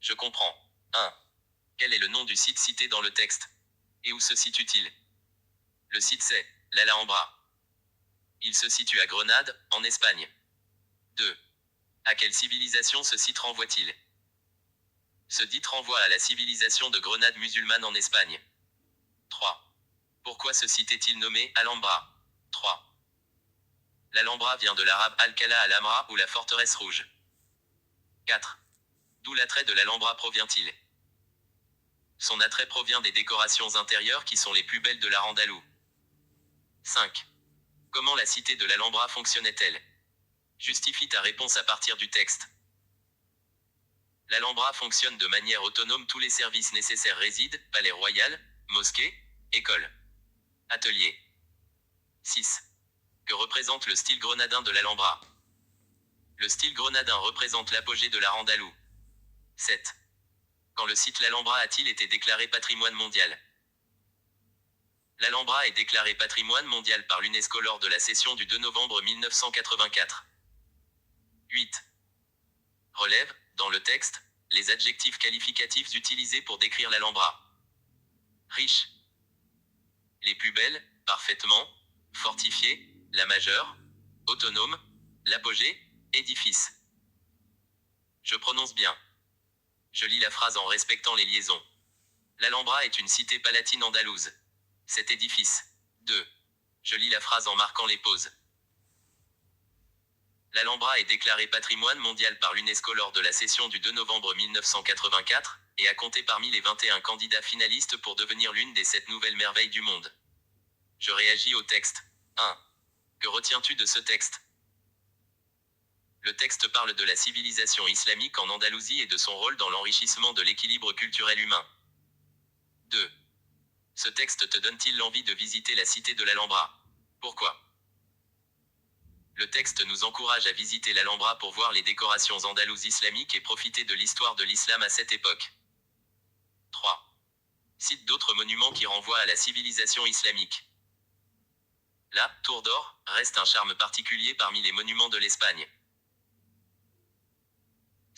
Je comprends. 1. Quel est le nom du site cité dans le texte? Et où se situe-t-il? Le site c'est l'Alhambra. Il se situe à Grenade, en Espagne. 2. À quelle civilisation ce site renvoie-t-il? Ce dit renvoie à la civilisation de Grenade musulmane en Espagne. 3. Pourquoi ce site est-il nommé Alhambra? 3. L'Alhambra vient de l'arabe Al-Qala al-Amra ou la forteresse rouge. 4. D'où l'attrait de l'Alhambra provient-il? Son attrait provient des décorations intérieures qui sont les plus belles de l'art andalou. 5. Comment la cité de l'Alhambra fonctionnait-elle? Justifie ta réponse à partir du texte. L'Alhambra fonctionne de manière autonome, tous les services nécessaires résident, palais royal, mosquée, école, atelier. 6. Que représente le style grenadin de l'Alhambra? Le style grenadin représente l'apogée de l'art andalou. 7. Quand le site l'Alhambra a-t-il été déclaré patrimoine mondial? L'Alhambra est déclaré patrimoine mondial par l'UNESCO lors de la session du 2 novembre 1984. 8. Relève, dans le texte, les adjectifs qualificatifs utilisés pour décrire l'Alhambra. Riche. Les plus belles, parfaitement, fortifiée, la majeure, autonome, l'apogée, édifice. Je prononce bien. Je lis la phrase en respectant les liaisons. L'Alhambra est une cité palatine andalouse. Cet édifice. 2. Je lis la phrase en marquant les pauses. L'Alhambra est déclarée patrimoine mondial par l'UNESCO lors de la session du 2 novembre 1984, et a compté parmi les 21 candidats finalistes pour devenir l'une des 7 nouvelles merveilles du monde. Je réagis au texte. 1. Que retiens-tu de ce texte? Le texte parle de la civilisation islamique en Andalousie et de son rôle dans l'enrichissement de l'équilibre culturel humain. 2. Ce texte te donne-t-il l'envie de visiter la cité de l'Alhambra? Pourquoi? Le texte nous encourage à visiter l'Alhambra pour voir les décorations andalouses islamiques et profiter de l'histoire de l'islam à cette époque. 3. Cite d'autres monuments qui renvoient à la civilisation islamique. La Tour d'Or reste un charme particulier parmi les monuments de l'Espagne.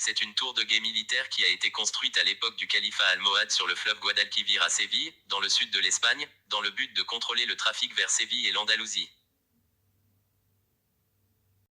C'est une tour de guet militaire qui a été construite à l'époque du califat almohade sur le fleuve Guadalquivir à Séville, dans le sud de l'Espagne, dans le but de contrôler le trafic vers Séville et l'Andalousie.